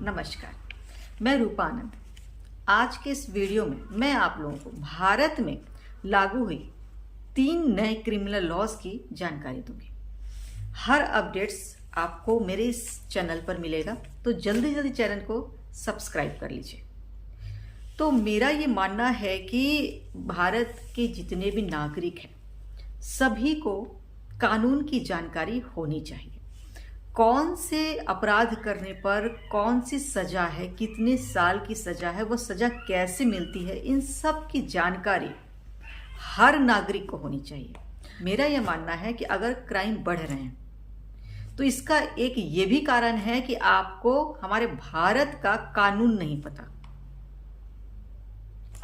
नमस्कार, मैं रूपा आनंद। आज के इस वीडियो में मैं आप लोगों को भारत में लागू हुई 3 नए क्रिमिनल लॉज की जानकारी दूंगी। हर अपडेट्स आपको मेरे इस चैनल पर मिलेगा, तो जल्दी जल्दी चैनल को सब्सक्राइब कर लीजिए। तो मेरा ये मानना है कि भारत के जितने भी नागरिक हैं सभी को कानून की जानकारी होनी चाहिए। कौन से अपराध करने पर कौन सी सजा है, कितने साल की सजा है, वो सजा कैसे मिलती है, इन सब की जानकारी हर नागरिक को होनी चाहिए। मेरा यह मानना है कि अगर क्राइम बढ़ रहे हैं तो इसका एक ये भी कारण है कि आपको हमारे भारत का कानून नहीं पता।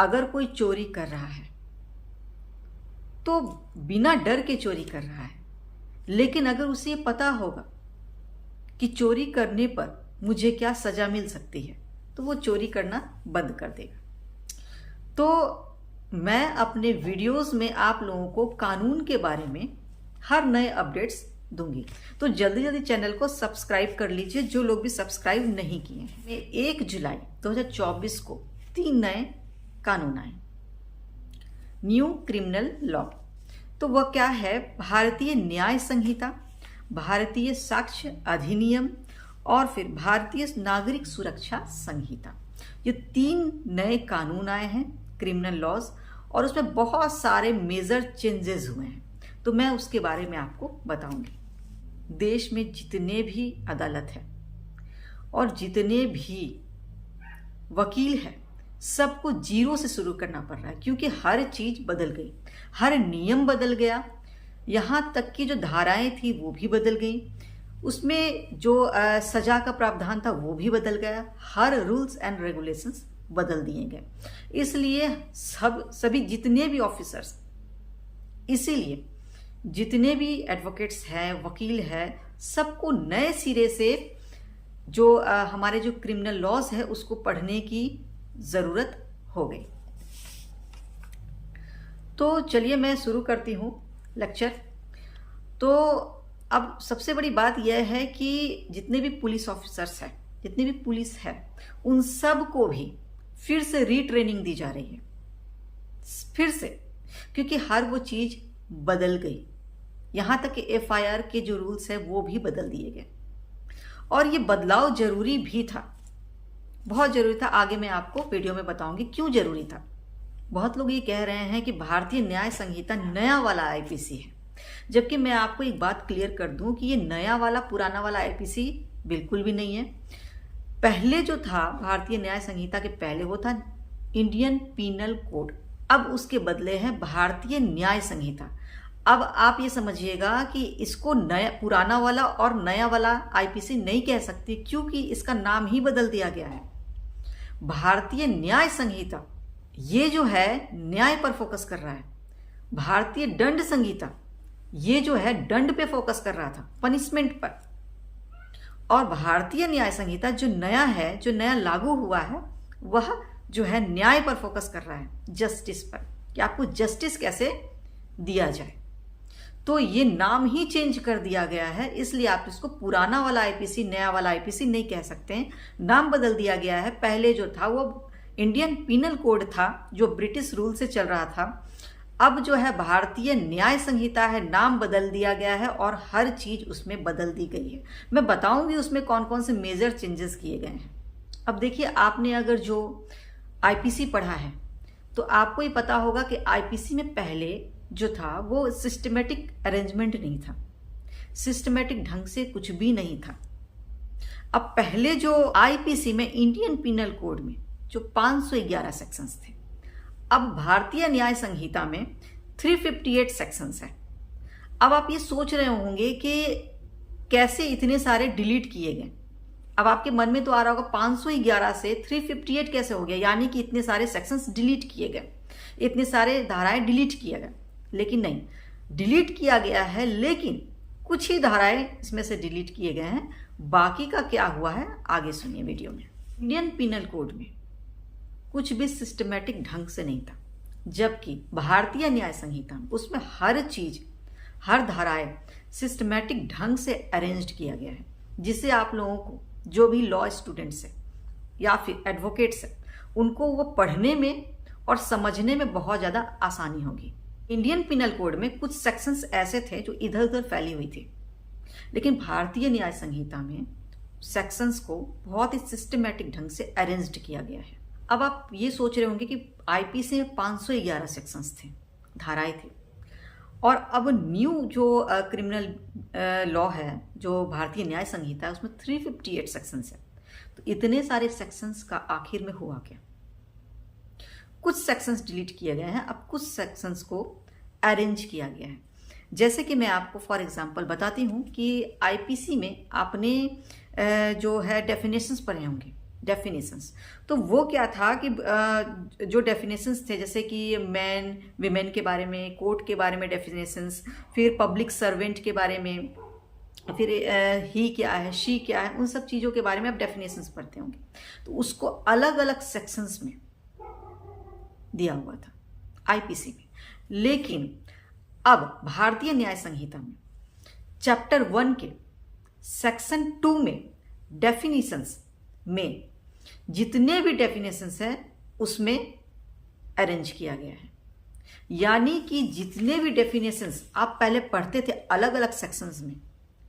अगर कोई चोरी कर रहा है तो बिना डर के चोरी कर रहा है, लेकिन अगर उसे ये पता होगा कि चोरी करने पर मुझे क्या सजा मिल सकती है तो वो चोरी करना बंद कर देगा। तो मैं अपने वीडियोस में आप लोगों को कानून के बारे में हर नए अपडेट्स दूंगी, तो जल्दी जल्दी चैनल को सब्सक्राइब कर लीजिए जो लोग भी सब्सक्राइब नहीं किए हैं। 1 जुलाई 2024 को 3 नए कानून आए, न्यू क्रिमिनल लॉ। तो वह क्या है? भारतीय न्याय संहिता, भारतीय साक्ष्य अधिनियम और फिर भारतीय नागरिक सुरक्षा संहिता। ये 3 नए कानून आए हैं, क्रिमिनल लॉज, और उसमें बहुत सारे मेजर चेंजेस हुए हैं, तो मैं उसके बारे में आपको बताऊंगी। देश में जितने भी अदालत है और जितने भी वकील हैं सबको जीरो से शुरू करना पड़ रहा है, क्योंकि हर चीज बदल गई, हर नियम बदल गया, यहाँ तक की जो धाराएं थी वो भी बदल गई, उसमें जो सजा का प्रावधान था वो भी बदल गया, हर रूल्स एंड रेगुलेशंस बदल दिए गए। इसलिए सभी जितने भी ऑफिसर्स, इसीलिए जितने भी एडवोकेट्स हैं, वकील हैं, सबको नए सिरे से जो हमारे जो क्रिमिनल लॉज है उसको पढ़ने की जरूरत हो गई। तो चलिए मैं शुरू करती हूँ लेक्चर। तो अब सबसे बड़ी बात यह है कि जितने भी पुलिस ऑफिसर्स हैं, जितनी भी पुलिस है, उन सब को भी फिर से रीट्रेनिंग दी जा रही है, फिर से, क्योंकि हर वो चीज बदल गई। यहां तक कि FIR के जो रूल्स है वो भी बदल दिए गए, और ये बदलाव जरूरी भी था, बहुत जरूरी था। आगे मैं आपको वीडियो में बताऊंगी क्यों जरूरी था। बहुत लोग ये कह रहे हैं कि भारतीय न्याय संहिता नया वाला IPC है, जबकि मैं आपको एक बात क्लियर कर दूं कि ये नया वाला पुराना वाला IPC बिल्कुल भी नहीं है। पहले जो था भारतीय न्याय संहिता के पहले वो था इंडियन पीनल कोड, अब उसके बदले है भारतीय न्याय संहिता। अब आप ये समझिएगा कि इसको नया पुराना वाला और नया वाला IPC नहीं कह सकते, क्योंकि इसका नाम ही बदल दिया गया है। भारतीय न्याय संहिता ये जो है न्याय पर फोकस कर रहा है, भारतीय दंड संहिता ये जो है दंड पे फोकस कर रहा था, पनिशमेंट पर, और भारतीय न्याय संहिता जो नया है, जो नया लागू हुआ है, वह जो है न्याय पर फोकस कर रहा है, जस्टिस पर, कि आपको जस्टिस कैसे दिया जाए। तो ये नाम ही चेंज कर दिया गया है, इसलिए आप इसको पुराना वाला IPC नया वाला IPC नहीं कह सकते हैं, नाम बदल दिया गया है। पहले जो था वो इंडियन पीनल कोड था जो ब्रिटिश रूल से चल रहा था, अब जो है भारतीय न्याय संहिता है, नाम बदल दिया गया है और हर चीज उसमें बदल दी गई है। मैं बताऊंगी उसमें कौन कौन से मेजर चेंजेस किए गए हैं। अब देखिए, आपने अगर जो IPC पढ़ा है तो आपको ये पता होगा कि IPC में पहले जो था वो सिस्टमेटिक अरेंजमेंट नहीं था, सिस्टमेटिक ढंग से कुछ भी नहीं था। अब पहले जो IPC में इंडियन पीनल कोड में जो 511 सेक्शंस थे, अब भारतीय न्याय संहिता में 358 सेक्शंस हैं। अब आप ये सोच रहे होंगे कि कैसे इतने सारे डिलीट किए गए। अब आपके मन में तो आ रहा होगा 511 से 358 कैसे हो गया, यानी कि इतने सारे सेक्शंस डिलीट किए गए, इतने सारे धाराएं डिलीट किए गए। लेकिन नहीं, डिलीट किया गया है, लेकिन कुछ ही धाराएं इसमें से डिलीट किए गए हैं। बाकी का क्या हुआ है आगे सुनिए वीडियो में। इंडियन पीनल कोड में कुछ भी सिस्टमेटिक ढंग से नहीं था, जबकि भारतीय न्याय संहिता में उसमें हर चीज, हर धाराएं सिस्टमेटिक ढंग से अरेंज्ड किया गया है, जिससे आप लोगों को, जो भी लॉ स्टूडेंट्स हैं, या फिर एडवोकेट्स हैं, उनको वो पढ़ने में और समझने में बहुत ज़्यादा आसानी होगी। इंडियन पिनल कोड में कुछ सेक्शंस ऐसे थे जो इधर उधर फैली हुई थी, लेकिन भारतीय न्याय संहिता में सेक्शंस को बहुत ही सिस्टमैटिक ढंग से अरेंज्ड किया गया है। अब आप ये सोच रहे होंगे कि आईपीसी में 511 सेक्शंस थे, धाराएं थी, और अब न्यू जो क्रिमिनल लॉ है, जो भारतीय न्याय संहिता है, उसमें 358 सेक्शंस है। तो इतने सारे सेक्शंस का आखिर में हुआ क्या? कुछ सेक्शंस डिलीट किए गए हैं, अब कुछ सेक्शंस को अरेंज किया गया है। जैसे कि मैं आपको फॉर एग्जांपल बताती हूँ कि आईपीसी में आपने जो है डेफिनेशंस पढ़े होंगे, डेफिनेशंस। तो वो क्या था कि जो डेफिनेशंस थे, जैसे कि मैन विमेन के बारे में, कोर्ट के बारे में डेफिनेशंस, फिर पब्लिक सर्वेंट के बारे में, फिर ही क्या है, शी क्या है, उन सब चीज़ों के बारे में आप डेफिनेशंस पढ़ते होंगे। तो उसको अलग अलग सेक्शंस में दिया हुआ था आईपीसी में। लेकिन अब भारतीय न्याय संहिता में चैप्टर 1 के सेक्शन 2 में डेफिनेशंस में जितने भी डेफिनेशंस हैं उसमें अरेंज किया गया है। यानी कि जितने भी डेफिनेशंस आप पहले पढ़ते थे अलग अलग सेक्शंस में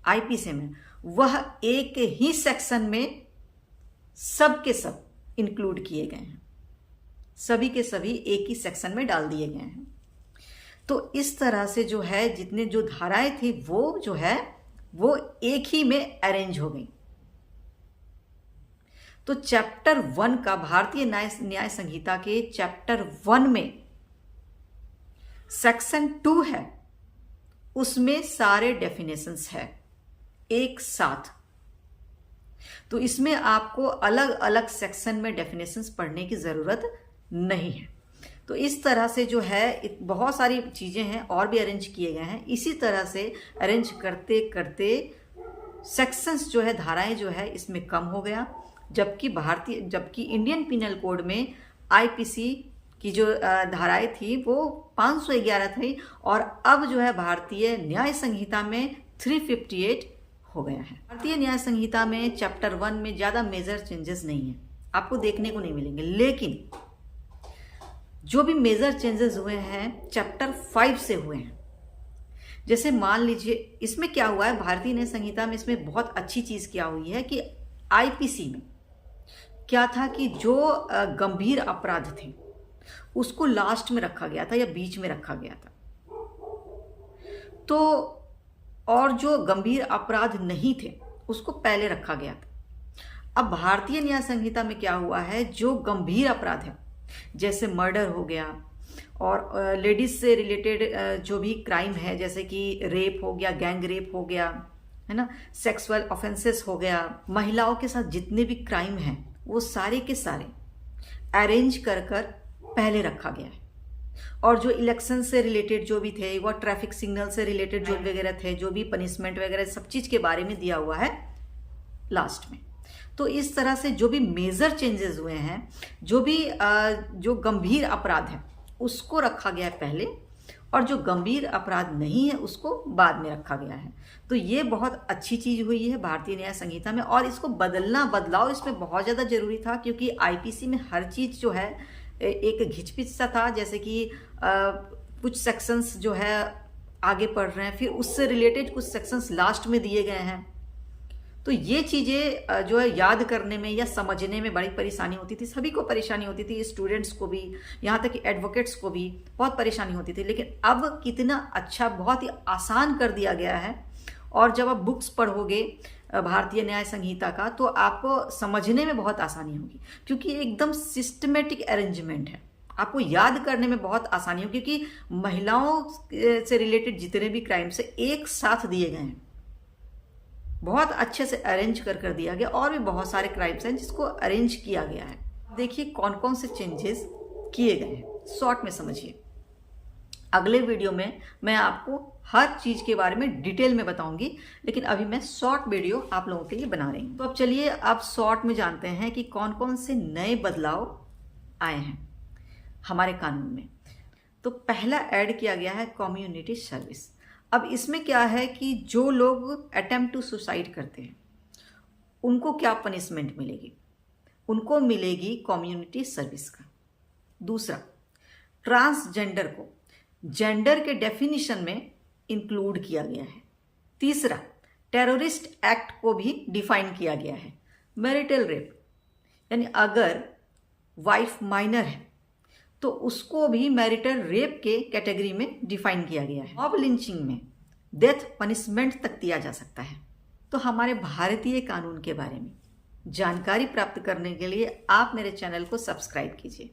आईपीसी में, वह एक ही सेक्शन में सब के सब इंक्लूड किए गए हैं, सभी के सभी एक ही सेक्शन में डाल दिए गए हैं। तो इस तरह से जो है जितने जो धाराएं थी वो जो है वो एक ही में अरेंज हो गई। तो चैप्टर 1 का भारतीय न्याय संहिता के चैप्टर 1 में सेक्शन 2 है, उसमें सारे डेफिनेशंस है एक साथ। तो इसमें आपको अलग अलग सेक्शन में डेफिनेशंस पढ़ने की जरूरत नहीं है। तो इस तरह से जो है बहुत सारी चीजें हैं और भी अरेंज किए गए हैं। इसी तरह से अरेंज करते करते सेक्शंस जो है, धाराएं जो है, इसमें कम हो गया। जबकि इंडियन पिनल कोड में आईपीसी की जो धाराएं थी वो 511 थी, और अब जो है भारतीय न्याय संहिता में 358 हो गया है। भारतीय न्याय संहिता में चैप्टर 1 में ज्यादा मेजर चेंजेस नहीं है, आपको देखने को नहीं मिलेंगे। लेकिन जो भी मेजर चेंजेस हुए हैं चैप्टर 5 से हुए हैं। जैसे मान लीजिए इसमें क्या हुआ है, भारतीय न्याय संहिता में इसमें बहुत अच्छी चीज क्या हुई है कि आईपीसी में क्या था कि जो गंभीर अपराध थे उसको लास्ट में रखा गया था या बीच में रखा गया था। तो और जो गंभीर अपराध नहीं थे उसको पहले रखा गया था। अब भारतीय न्याय संहिता में क्या हुआ है, जो गंभीर अपराध है जैसे मर्डर हो गया और लेडीज से रिलेटेड जो भी क्राइम है, जैसे कि रेप हो गया, गैंग रेप हो गया, है ना, सेक्सुअल ऑफेंसेस हो गया, महिलाओं के साथ जितने भी क्राइम हैं वो सारे के सारे अरेंज कर पहले रखा गया है। और जो इलेक्शन से रिलेटेड जो भी थे, वो ट्रैफिक सिग्नल से रिलेटेड जो वगैरह थे, जो भी पनिशमेंट वगैरह सब चीज के बारे में दिया हुआ है लास्ट में। तो इस तरह से जो भी मेजर चेंजेस हुए हैं, जो गंभीर अपराध है उसको रखा गया है पहले, और जो गंभीर अपराध नहीं है उसको बाद में रखा गया है। तो ये बहुत अच्छी चीज हुई है भारतीय न्याय संहिता में, और इसको बदलाव इसमें बहुत ज्यादा जरूरी था, क्योंकि आईपीसी में हर चीज जो है एक घिचपिच सा था। जैसे कि कुछ सेक्शंस जो है आगे पढ़ रहे हैं, फिर उससे रिलेटेड कुछ सेक्शंस लास्ट में दिए गए हैं। तो ये चीजें जो है याद करने में या समझने में बड़ी परेशानी होती थी, सभी को परेशानी होती थी, स्टूडेंट्स को भी, यहाँ तक कि एडवोकेट्स को भी बहुत परेशानी होती थी। लेकिन अब कितना अच्छा, बहुत ही आसान कर दिया गया है। और जब आप बुक्स पढ़ोगे भारतीय न्याय संहिता का तो आपको समझने में बहुत आसानी होगी, क्योंकि एकदम सिस्टमेटिक अरेंजमेंट है, आपको याद करने में बहुत आसानी होगी, क्योंकि महिलाओं से रिलेटेड जितने भी क्राइम्स है एक साथ दिए गए हैं, बहुत अच्छे से अरेंज कर दिया गया। और भी बहुत सारे क्राइम्स हैं जिसको अरेंज किया गया है। देखिए कौन कौन से चेंजेस किए गए हैं, शॉर्ट में समझिए। अगले वीडियो में मैं आपको हर चीज के बारे में डिटेल में बताऊंगी, लेकिन अभी मैं शॉर्ट वीडियो आप लोगों के लिए बना रही हूं। तो अब चलिए आप शॉर्ट में जानते हैं कि कौन कौन से नए बदलाव आए हैं हमारे कानून में। तो पहला ऐड किया गया है कम्युनिटी सर्विस। अब इसमें क्या है कि जो लोग अटेम्प्ट टू सुसाइड करते हैं उनको क्या पनिशमेंट मिलेगी। उनको मिलेगी कम्युनिटी सर्विस का। दूसरा, ट्रांसजेंडर को जेंडर के डेफिनेशन में इंक्लूड किया गया है। तीसरा, टेररिस्ट एक्ट को भी डिफाइन किया गया है। मैरिटल रेप यानी अगर वाइफ माइनर है तो उसको भी मैरिटल रेप के कैटेगरी में डिफाइन किया गया है। मॉब लिंचिंग में डेथ पनिशमेंट तक दिया जा सकता है। तो हमारे भारतीय कानून के बारे में जानकारी प्राप्त करने के लिए आप मेरे चैनल को सब्सक्राइब कीजिए।